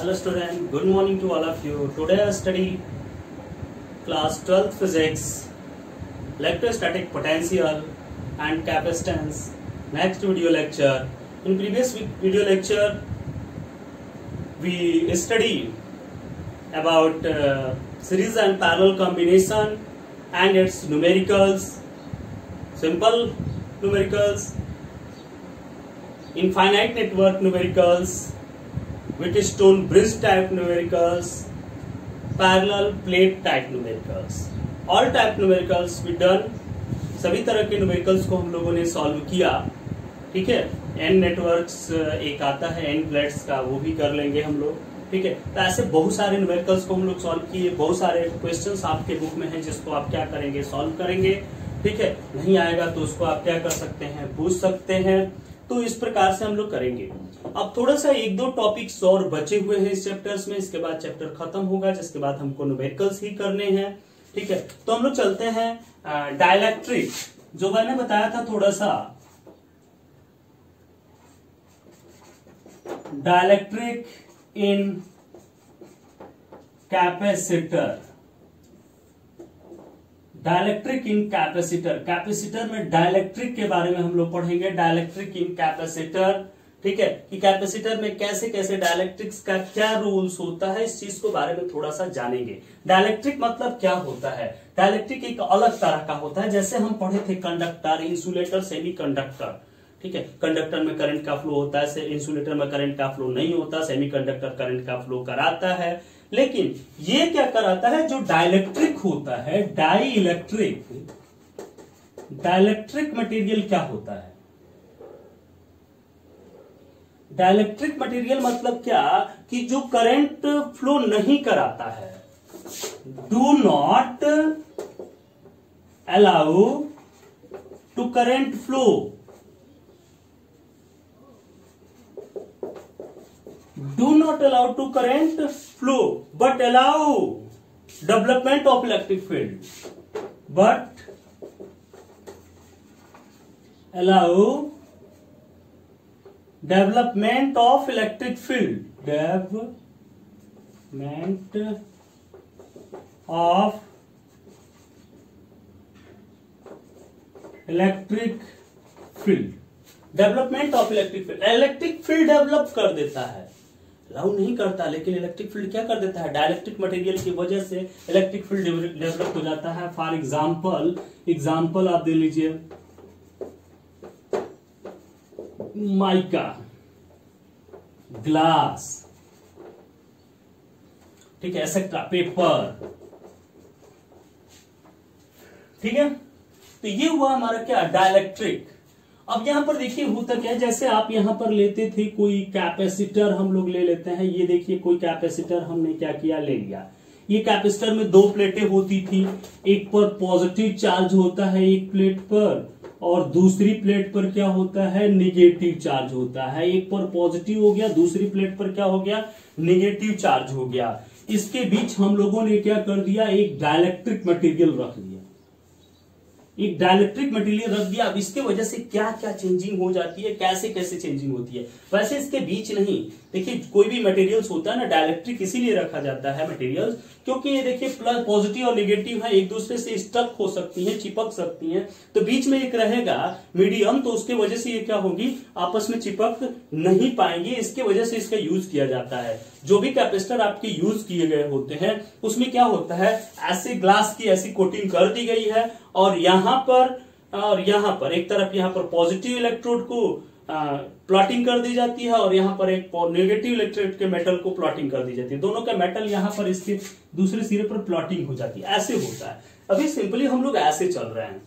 Hello student, good morning to all of you. Today I study class 12th physics, electrostatic potential and capacitance. Next video lecture. In previous video lecture we studied about series and parallel combination and its numericals, simple numericals, infinite network numericals, Wheatstone bridge type numericals, parallel plate type numericals. All type numericals we done. सभी तरह के numericals को हम लोगों ने solve किया. ठीक है, n नेटवर्क्स एक आता है n प्लेट्स का, वो भी कर लेंगे हम लोग. ठीक है, तो ऐसे बहुत सारे numericals को हम लोग सॉल्व किए. बहुत सारे क्वेश्चंस आपके बुक में हैं जिसको आप क्या करेंगे, सॉल्व करेंगे. ठीक है, नहीं आएगा तो उसको आप क्या कर सकते हैं, पूछ सकते हैं. तो इस प्रकार से हम लोग करेंगे. अब थोड़ा सा एक दो टॉपिक्स और बचे हुए हैं इस चैप्टर्स में. इसके बाद चैप्टर खत्म होगा, जिसके बाद हमको न्यूमेरिकल्स ही करने हैं. ठीक है, तो हम लोग चलते हैं डाइलेक्ट्रिक, जो मैंने बताया था थोड़ा सा. डाइलेक्ट्रिक इन कैपेसिटर. डाइलेक्ट्रिक इन कैपेसिटर. कैपेसिटर में डाइलेक्ट्रिक के बारे में हम लोग पढ़ेंगे. डाइलेक्ट्रिक इन कैपेसिटर. ठीक है, कि कैपेसिटर में कैसे कैसे डाइलेक्ट्रिक्स का क्या रूल्स होता है, इस चीज को बारे में थोड़ा सा जानेंगे. डाइलेक्ट्रिक मतलब क्या होता है. डाइलेक्ट्रिक एक अलग तरह का होता है. जैसे हम पढ़े थे कंडक्टर, इंसुलेटर, सेमी कंडक्टर. ठीक है, कंडक्टर में करंट का फ्लो होता है, इंसुलेटर में करंट का फ्लो नहीं होता. सेमी कंडक्टर करंट का फ्लो कराता है. लेकिन ये क्या कराता है, जो डाइलेक्ट्रिक होता है, डाइलेक्ट्रिक मटेरियल क्या होता है. डाइलेक्ट्रिक मटेरियल मतलब क्या, कि जो करंट फ्लो नहीं कराता है. Do not allow to current flow. Do not allow to current flow, but allow development of electric field. But allow development of electric field. Development of electric field. Development of electric field. Electric field develop कर देता है, allow नहीं करता, लेकिन electric field क्या कर देता है, डाइलेक्ट्रिक मटेरियल की वजह से इलेक्ट्रिक फील्ड डेवलप हो जाता है. फॉर एग्जाम्पल आप दे लीजिए माइका, ग्लास, ठीक है, एक्सेट्रा, पेपर. ठीक है, तो ये हुआ हमारा क्या, डाइलेक्ट्रिक. अब यहां पर देखिए होता क्या है, जैसे आप यहां पर लेते थे कोई कैपेसिटर, हम लोग ले लेते हैं. ये देखिए कोई कैपेसिटर हमने क्या किया, ले लिया. ये कैपेसिटर में दो प्लेटें होती थी. एक पर पॉजिटिव चार्ज होता है एक प्लेट पर, और दूसरी प्लेट पर क्या होता है, निगेटिव चार्ज होता है. एक पर पॉजिटिव हो गया, दूसरी प्लेट पर क्या हो गया, निगेटिव चार्ज हो गया. इसके बीच हम लोगों ने क्या कर दिया, एक डाइलेक्ट्रिक मटेरियल रख दिया. एक डाइलेक्ट्रिक मटेरियल रख दिया. अब इसके वजह से क्या क्या चेंजिंग हो जाती है, कैसे कैसे चेंजिंग होती है. वैसे इसके बीच नहीं, देखिए कोई भी मटेरियल्स होता है ना, डाइलेक्ट्रिक इसीलिए रखा जाता है मटेरियल्स, क्योंकि ये देखिए प्लस पॉजिटिव और नेगेटिव है, एक दूसरे से स्टक हो सकती है, चिपक सकती है. तो बीच में एक रहेगा मीडियम, तो उसके वजह से ये क्या होगी, आपस में चिपक नहीं पाएंगे. इसके वजह से इसका यूज किया जाता है. जो भी कैपेसिटर आपके यूज किए गए होते हैं उसमें क्या होता है, ऐसे ग्लास की ऐसी कोटिंग कर दी गई है, और यहां पर एक तरफ यहां पर पॉजिटिव इलेक्ट्रोड को प्लॉटिंग कर दी जाती है, और यहां पर एक नेगेटिव इलेक्ट्रोड के मेटल को प्लॉटिंग कर दी जाती है. दोनों का मेटल यहां पर इसके दूसरे सिरे पर प्लॉटिंग हो जाती है. ऐसे होता है. अभी सिंपली हम लोग ऐसे चल रहे हैं.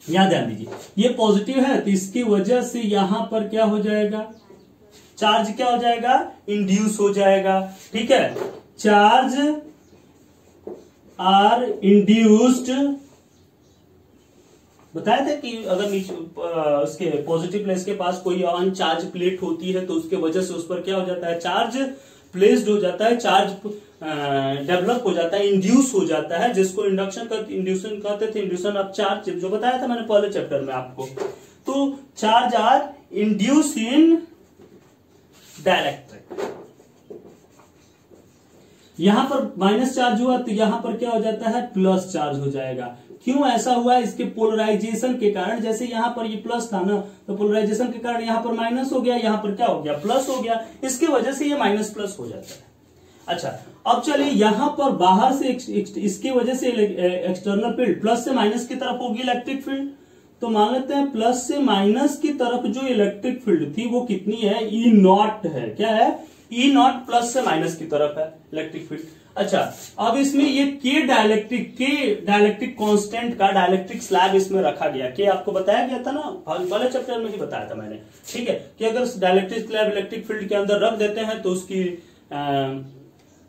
यहां ध्यान दीजिए, ये पॉजिटिव है तो इसकी वजह से यहां पर क्या हो जाएगा, चार्ज क्या हो जाएगा, इंड्यूस हो जाएगा. ठीक है, चार्ज आर इंड्यूस्ड. बताया था कि अगर उसके पॉजिटिव प्लेस के पास कोई अनचार्ज प्लेट होती है तो उसके वजह से उस पर क्या हो जाता है, चार्ज प्लेस्ड हो जाता है, चार्ज डेवलप हो जाता है, इंड्यूस हो जाता है, जिसको इंडक्शन कहते थे, इंड्यूशन ऑफ चार्ज, जो बताया था मैंने पहले चैप्टर में आपको. तो charge are induce in dielectric. यहां पर माइनस चार्ज हुआ तो यहां पर क्या हो जाता है, प्लस चार्ज हो जाएगा। क्यों ऐसा हुआ, इसके पोलराइजेशन के कारण। जैसे यहां पर ये प्लस था ना, तो पोलराइजेशन के कारण यहां पर माइनस हो गया, यहां पर क्या हो गया, प्लस हो गया, इसकी वजह से ये माइनस प्लस हो जाता है। अच्छा, अब चलिए यहां पर बाहर से इसकी वजह से एक्सटर्नल फील्ड प्लस से माइनस की तरफ होगी इलेक्ट्रिक फील्ड। तो मान लेते हैं प्लस से माइनस की तरफ जो इलेक्ट्रिक फील्ड थी वो कितनी है, ई नॉट है। क्या है, ई नॉट प्लस से माइनस की तरफ है इलेक्ट्रिक फील्ड। अच्छा, अब इसमें ये के डाइलेक्ट्रिक कांस्टेंट का डाइलेक्ट्रिक स्लैब इसमें रखा गया। के आपको बताया गया था ना, पहले चैप्टर में ही बताया था मैंने, ठीक है, कि अगर डाइलेक्ट्रिक स्लैब इलेक्ट्रिक फील्ड के अंदर रख देते हैं तो उसकी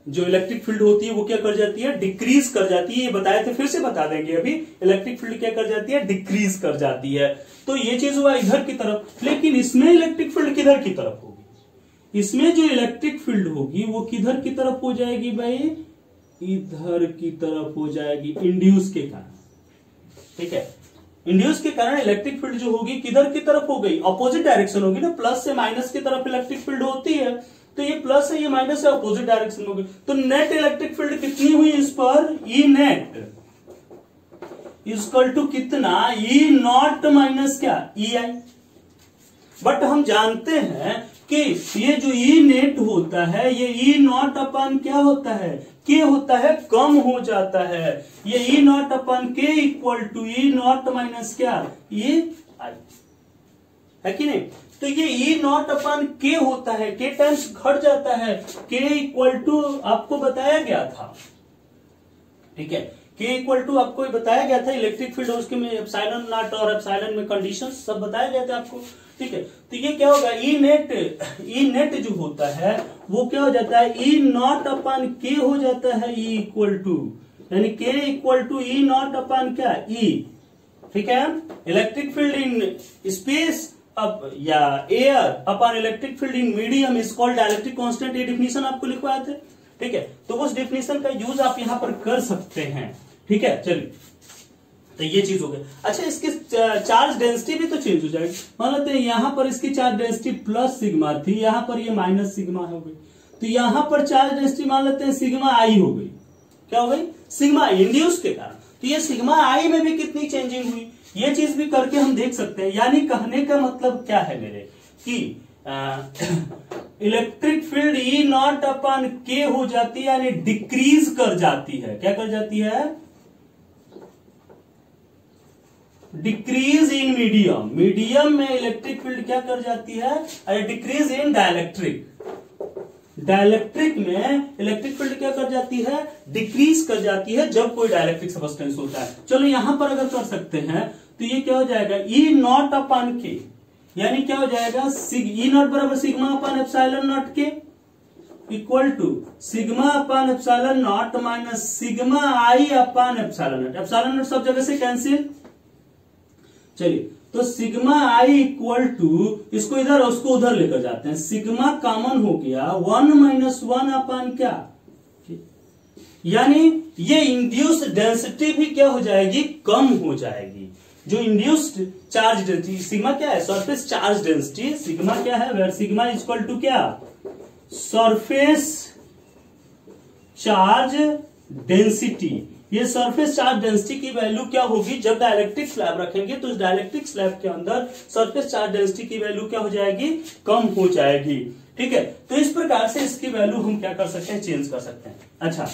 जो इलेक्ट्रिक फील्ड होती है वो क्या कर जाती है, डिक्रीज कर जाती है। ये बताए थे, फिर से बता देंगे अभी। इलेक्ट्रिक फील्ड क्या कर जाती है, डिक्रीज कर जाती है। तो ये चीज हुआ इधर की तरफ, लेकिन इसमें इलेक्ट्रिक फील्ड किधर की तरफ होगी, इसमें जो इलेक्ट्रिक फील्ड होगी वो किधर की तरफ हो जाएगी भाई, इधर की तरफ हो जाएगी, इंड्यूस के कारण। ठीक है, इंड्यूस के कारण इलेक्ट्रिक फील्ड जो होगी किधर की तरफ हो गई, अपोजिट डायरेक्शन होगी ना, प्लस से माइनस की तरफ इलेक्ट्रिक फील्ड होती है, तो ये प्लस है ये माइनस है, अपोजिट डायरेक्शन होगी। तो नेट इलेक्ट्रिक फील्ड कितनी हुई इस पर, ई नेट इक्वल टू कितना, ई नॉट माइनस क्या, ई आई। बट हम जानते हैं कि ये जो ई नेट होता है ये ई नॉट अपन क्या होता है, के होता है, कम हो जाता है। ये ई naught upon K equal to E naught minus क्या, ई आई, है कि नहीं। तो ये ई नॉट अपन के होता है, के टाइम्स घट जाता है, के इक्वल टू आपको बताया गया था, ठीक है, के इक्वल टू आपको बताया गया था इलेक्ट्रिक फील्ड और उसके में एप्सिलॉन नॉट और एप्सिलॉन में कंडीशन सब बताया गया था आपको, ठीक है। तो ये क्या होगा, ई नेट जो होता है वो क्या हो जाता है, ई नॉट अपन के हो जाता है, ई इक्वल टू, यानी K equal to E naught upon क्या, ई, ठीक है। इलेक्ट्रिक फील्ड इन स्पेस अब या air upon electric field in medium is called dielectric constant, ये डेफिनेशन आपको लिखवाए थे, ठीक है। तो उस डेफिनेशन का यूज आप यहां पर कर सकते हैं, ठीक है। चलिए, तो ये चीज हो गई। अच्छा, इसकी चार्ज डेंसिटी भी तो चेंज हो जाएगी। मान लेते हैं यहां पर इसकी चार्ज डेंसिटी प्लस सिग्मा थी, यहां पर ये माइनस सिग्मा हो गई, तो यहां पर चार्ज डेंसिटी मान लेते हैं सिग्मा आई हो गई। क्या हो गई, सिग्मा इंड्यूस के कारण। तो ये सिग्मा आई में भी कितनी चेंजिंग हुई, ये चीज भी करके हम देख सकते हैं। यानी कहने का मतलब क्या है मेरे, कि electric field E naught upon के हो जाती है, यानी डिक्रीज कर जाती है। क्या कर जाती है, डिक्रीज इन मीडियम। मीडियम में इलेक्ट्रिक फील्ड क्या कर जाती है, अरे डिक्रीज इन डाइलेक्ट्रिक। डाइलेक्ट्रिक में इलेक्ट्रिक फील्ड क्या कर जाती है, डिक्रीज कर जाती है जब कोई डाइलेक्ट्रिक सब्सटेंस होता है। चलो यहां पर अगर कर सकते हैं तो ये क्या हो जाएगा, ई नॉट अपन के, यानी क्या हो जाएगा, ई नॉट बराबर sigma upon epsilon naught K equal to sigma upon epsilon naught minus sigma I upon epsilon naught. Epsilon naught सब जगह से कैंसिल। चलिए, तो सिग्मा आई इक्वल टू, इसको इधर उसको उधर लेकर जाते हैं, सिग्मा कॉमन हो गया 1 माइनस 1 अपन क्या, यानी ये इंड्यूस्ड डेंसिटी भी क्या हो जाएगी, कम हो जाएगी। जो इंड्यूस्ड चार्ज डेंसिटी, सिग्मा क्या है, सरफेस चार्ज डेंसिटी, सिग्मा क्या है, वेयर सिग्मा इक्वल टू क्या, सरफेस चार्ज डेंसिटी। ये सरफेस चार्ज डेंसिटी की वैल्यू क्या होगी, जब डाइलेक्ट्रिक स्लैब रखेंगे तो उस डाइलेक्ट्रिक स्लैब के अंदर सरफेस चार्ज डेंसिटी की वैल्यू क्या हो जाएगी, कम हो जाएगी, ठीक है। तो इस प्रकार से इसकी वैल्यू हम क्या कर सकते हैं, चेंज कर सकते हैं। अच्छा,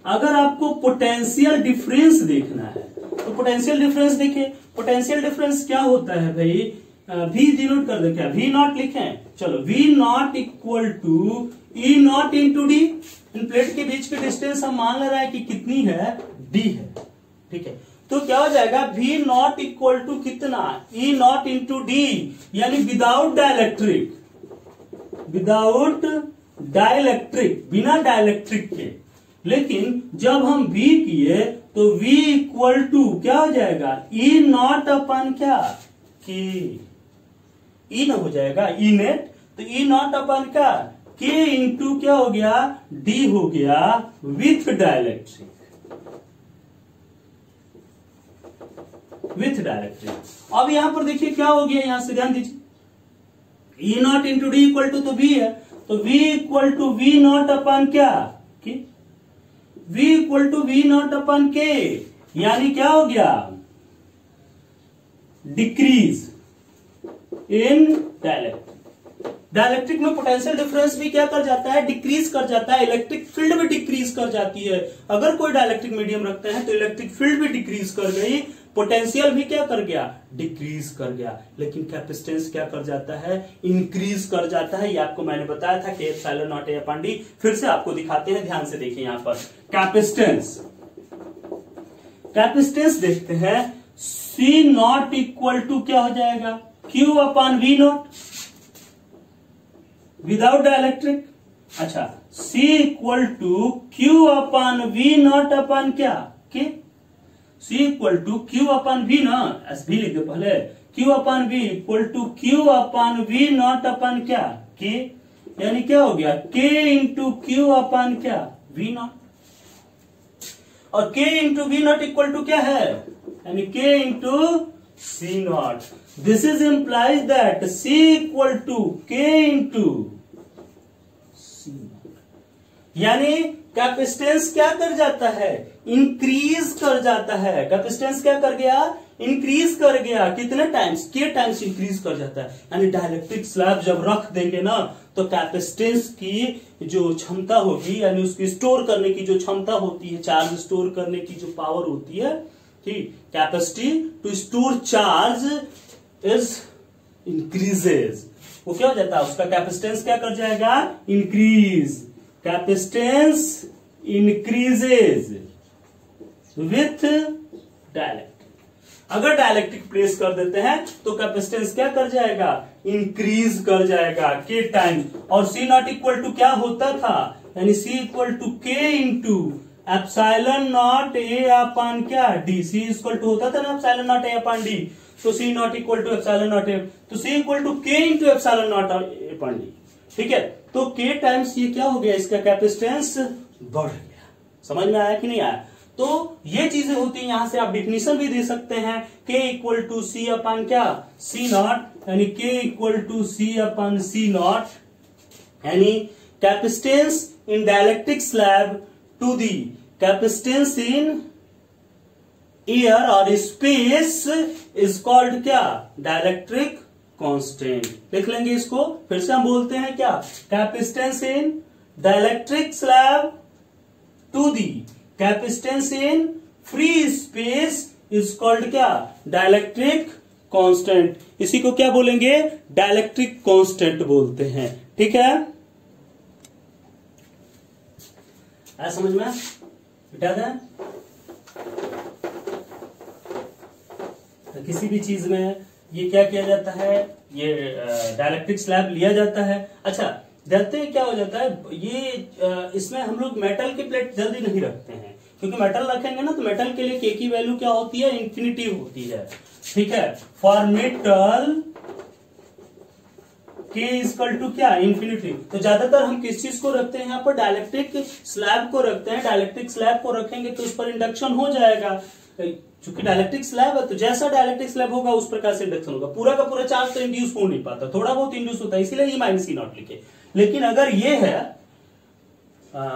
अगर आपको पोटेंशियल डिफरेंस देखना है तो पोटेंशियल डिफरेंस देखिए, पोटेंशियल डिफरेंस क्या होता है भाई, वी डिनोट कर दे, क्या वी नॉट लिखें, चलो V naught equal to E naught into D. इन प्लेट के बीच की डिस्टेंस हम मान ले रहा है कि कितनी है, डी है, ठीक है। तो क्या हो जाएगा, वी नॉट इक्वल टू कितना, ई नॉट इंटू डी, यानी विदाउट डाइलेक्ट्रिक, विदाउट डाइलेक्ट्रिक, बिना डाइलेक्ट्रिक के। लेकिन जब हम V किए तो V इक्वल टू क्या हो जाएगा, ई नॉट अपन क्या, के, ई न हो जाएगा, ई नेट, तो ई नॉट अपन क्या, के इंटू क्या हो गया, डी हो गया विथ डाइलेक्ट्रिक, विथ डाइलेक्ट्रिक। अब यहां पर देखिए क्या हो गया, यहां से ध्यान दीजिए, E naught into D equal to तो V है, तो V equal to V naught upon क्या, K, V equal to V naught upon K, यानी क्या हो गया, डिक्रीज इन डाइलेक्ट्रिक। डाइलेक्ट्रिक में पोटेंशियल डिफरेंस भी क्या कर जाता है, डिक्रीज कर जाता है, इलेक्ट्रिक फील्ड भी डिक्रीज कर जाती है। अगर कोई डाइलेक्ट्रिक मीडियम रखते हैं तो इलेक्ट्रिक फील्ड भी डिक्रीज कर गई, पोटेंशियल भी क्या कर गया, डिक्रीज कर गया। लेकिन कैपेसिटेंस क्या कर जाता है, इंक्रीज कर जाता है। ये आपको मैंने बताया था कि epsilon naught A upon D. फिर से आपको दिखाते हैं, ध्यान से देखिए यहां पर कैपेसिटेंस। कैपेसिटेंस देखते हैं, सी नॉट इक्वल टू क्या हो जाएगा, Q upon V naught without dielectric. अच्छा, C equal to Q upon V naught upon क्या, K. C equal to Q upon V naught, S भी लिख दो पहले, Q upon V equal to Q upon V naught upon क्या, K. यानी क्या हो गया, K इंटू क्यू अपॉन क्या, वी नॉट। और K into V naught equal to क्या है, यानी K into C not. This is implies that C equal to K into C naught. यानी कैपेसिटेंस क्या कर जाता है, इंक्रीज कर जाता है। कैपेसिटेंस क्या कर गया, इंक्रीज कर गया। कितने टाइम्स, के टाइम्स इंक्रीज कर जाता है। यानी डाइलेक्ट्रिक स्लैब जब रख देंगे ना, तो कैपेसिटेंस की जो क्षमता होगी, यानी उसकी स्टोर करने की जो क्षमता होती है, चार्ज स्टोर करने की जो पावर होती है, ठीक, capacity to store charge is increases. वो क्या हो जाता है, उसका कैपेसिटेंस क्या कर जाएगा, increase. Capacitance increases with dielectric. अगर डाइलेक्ट्रिक प्लेस कर देते हैं तो कैपेसिटेंस क्या कर जाएगा, इंक्रीज कर जाएगा के टाइम। और सी नॉट इक्वल टू क्या होता था, यानी C equal to K into epsilon naught A upon क्या, डी। सी इक्वल टू होता था ना epsilon naught A upon D, तो C naught equal to epsilon naught A, तो C equal to K into epsilon naught A upon D. ठीक है, तो के टाइम्स ये क्या हो गया, इसका कैपेसिटेंस बढ़ गया। समझ में आया कि नहीं आया। तो ये चीजें होती हैं, यहां से आप डिफिनेशन भी दे सकते हैं, के इक्वल टू सी अपॉन क्या, सी नॉट, यानी K equal to C upon C naught, यानी capacitance in dielectric slab to the capacitance in air और स्पेस इज कॉल्ड क्या, डाइलेक्ट्रिक कांस्टेंट। लिख लेंगे इसको, फिर से हम बोलते हैं क्या, capacitance in dielectric slab to the capacitance in free space is called क्या, डाइलेक्ट्रिक कांस्टेंट। इसी को क्या बोलेंगे, डाइलेक्ट्रिक कांस्टेंट बोलते हैं। ठीक है, आया समझ में, बिठा दें। तो किसी भी चीज में ये क्या किया जाता है, ये डाइलेक्ट्रिक स्लैब लिया जाता है। अच्छा, देखते हैं क्या हो जाता है, ये इसमें हम लोग मेटल की प्लेट जल्दी नहीं रखते हैं, क्योंकि मेटल रखेंगे ना तो मेटल के लिए के की वैल्यू क्या होती है, इंफिनिटी होती है। ठीक है, फॉर मेटल के इक्वल टू क्या, इंफिनिटी। तो ज्यादातर हम किस चीज को रखते हैं, यहाँ पर डाइलेक्ट्रिक स्लैब को रखते हैं। डाइलेक्ट्रिक स्लैब को रखेंगे तो उस पर इंडक्शन हो जाएगा, चूंकि डाइलेक्ट्रिक स्लैब है तो जैसा डाइलेक्ट्रिक स्लैब होगा उस प्रकार से इंडक्शन होगा। पूरा का पूरा चार्ज तो इंड्यूस हो नहीं पाता, थोड़ा बहुत इंड्यूस होता है, इसीलिए ई माइनस सी नॉट लिखे। लेकिन अगर ये है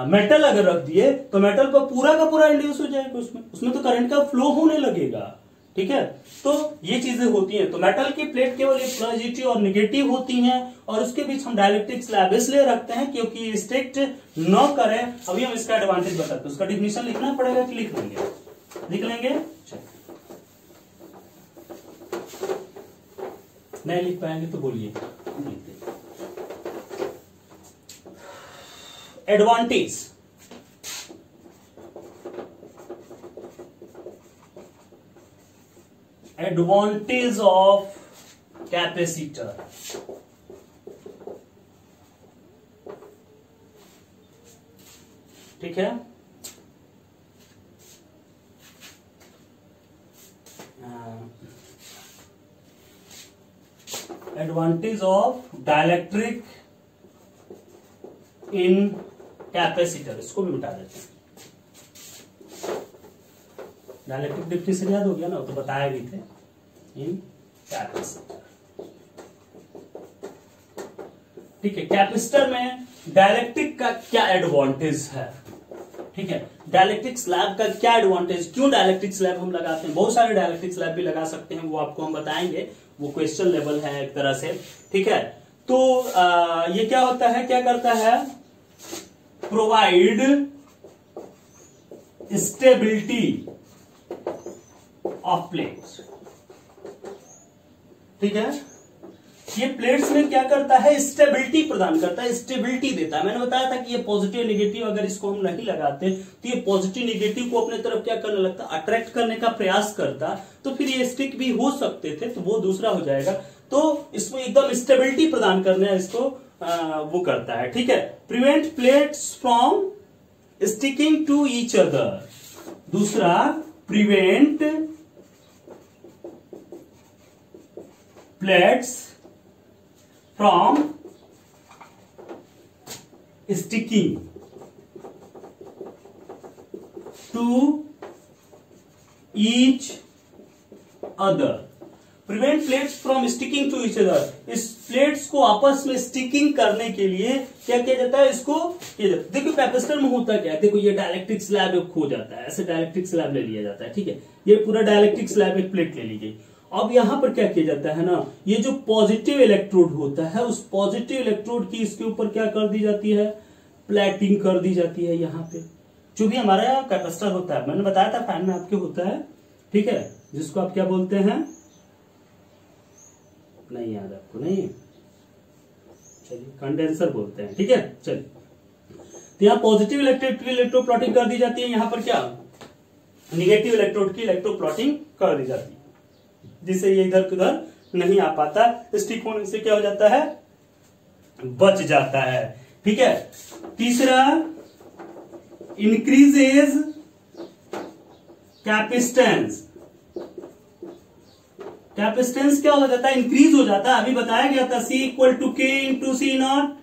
मेटल अगर रख दिए तो मेटल पर पूरा का पूरा इंड्यूस हो जाएगा, उसमें तो करंट का फ्लो होने लगेगा। ठीक है, तो ये चीजें होती हैं। तो मेटल की प्लेट केवल एक पॉजिटिव और नेगेटिव होती हैं, और उसके बीच हम डाइलेक्ट्रिक स्लैब इसलिए रखते हैं क्योंकि स्ट्रिक्ट न करें। अभी हम इसका एडवांटेज बताते हैं। उसका डिफिनेशन लिखना पड़ेगा कि लिख लेंगे, लिख लेंगे, नहीं लिख पाएंगे तो बोलिए। Advantage, advantage of capacitor. ठीक है, advantage of dielectric in capacitor, इसको भी मिटा देते हैं। डाइलेक्ट्रिक डिफिनेशन याद हो गया ना, तो बताया भी थे इन कैपेसिटर। ठीक है, कैपेसिटर में डाइलेक्ट्रिक का क्या एडवांटेज है, ठीक है। डाइलेक्ट्रिक स्लैब का क्या एडवांटेज, क्यों डाइलेक्ट्रिक स्लैब हम लगाते हैं, बहुत सारे डाइलेक्ट्रिक स्लैब भी लगा सकते हैं, वो आपको हम बताएंगे, वो क्वेश्चन लेवल है एक तरह से, ठीक है। तो ये क्या होता है, क्या करता है, प्रोवाइड स्टेबिलिटी ऑफ प्लेट्स, ठीक है। ये प्लेट्स में क्या करता है, स्टेबिलिटी प्रदान करता है, स्टेबिलिटी देता है। मैंने बताया था कि ये पॉजिटिव नेगेटिव, अगर इसको हम नहीं लगाते तो ये पॉजिटिव नेगेटिव को अपने तरफ क्या करने लगता, अट्रैक्ट करने का प्रयास करता, तो फिर ये स्टिक भी हो सकते थे, तो वो दूसरा हो जाएगा। तो इसमें एकदम स्टेबिलिटी प्रदान करने इसको वो करता है, ठीक है। Prevent plates from sticking to each other, दूसरा prevent plates from sticking to each other, prevent plates from sticking to each other, इस प्लेट्स को आपस में स्टिकिंग करने के लिए क्या किया जाता है, इसको किया जाता है। देखो कैपेसिटर में होता क्या है, देखो ये डाइलेक्ट्रिक स्लैब एक खो जाता है, ऐसे डाइलेक्ट्रिक स्लैब ले लिया जाता है, ठीक है। ये पूरा डाइलेक्ट्रिक स्लैब एक प्लेट ले ली गई। अब यहां पर क्या किया जाता है ना, ये जो पॉजिटिव इलेक्ट्रोड होता है, उस पॉजिटिव इलेक्ट्रोड की इसके ऊपर क्या कर दी जाती है, प्लेटिंग कर दी जाती है। यहाँ पे जो भी हमारा यहाँ कैपेसिटर होता है, मैंने बताया था फैन में आपके होता है, ठीक है, जिसको आप क्या बोलते हैं, नहीं याद आपको, नहीं, चलिए कंडेंसर बोलते हैं, ठीक है। चलिए, तो यहाँ पॉजिटिव इलेक्ट्रोड प्लॉटिंग कर दी जाती है, यहाँ पर क्या निगेटिव इलेक्ट्रोड की इलेक्ट्रो प्लॉटिंग कर दी जाती है, जिससे ये इधर उधर नहीं आ पाता, स्टिक होने से क्या हो जाता है, बच जाता है, ठीक है। तीसरा, इंक्रीजेज कैपेसिटेंस, कैपेसिटेंस क्या हो जाता है, इंक्रीज हो जाता है। अभी बताया गया था C equal to K into C not,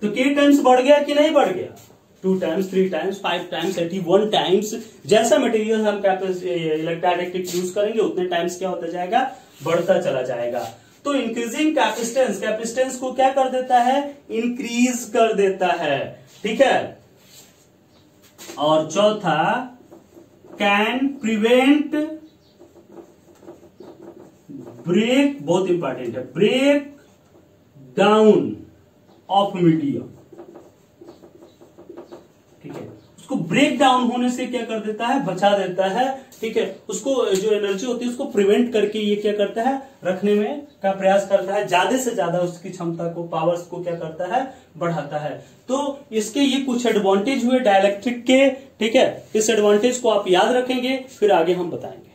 तो K टाइम्स बढ़ गया कि नहीं बढ़ गया, 2 टाइम्स, 3 टाइम्स, 5 टाइम्स, 81 टाइम्स, जैसा मटेरियल हम डाइलेक्ट्रिक यूज करेंगे उतने टाइम्स क्या होता जाएगा, बढ़ता चला जाएगा। तो इंक्रीजिंग कैपेसिटेंस, कैपेसिटेंस को क्या कर देता है, इंक्रीज कर देता है, ठीक है। और चौथा, कैन प्रिवेंट ब्रेक, बहुत इंपॉर्टेंट है, ब्रेक डाउन ऑफ मीडियम, ठीक है। उसको ब्रेक डाउन होने से क्या कर देता है, बचा देता है, ठीक है। उसको जो एनर्जी होती है उसको प्रिवेंट करके ये क्या करता है, रखने में का प्रयास करता है, ज्यादा से ज्यादा उसकी क्षमता को, पावर्स को क्या करता है, बढ़ाता है। तो इसके ये कुछ एडवांटेज हुए डाइलेक्ट्रिक के, ठीक है। इस एडवांटेज को आप याद रखेंगे, फिर आगे हम बताएंगे।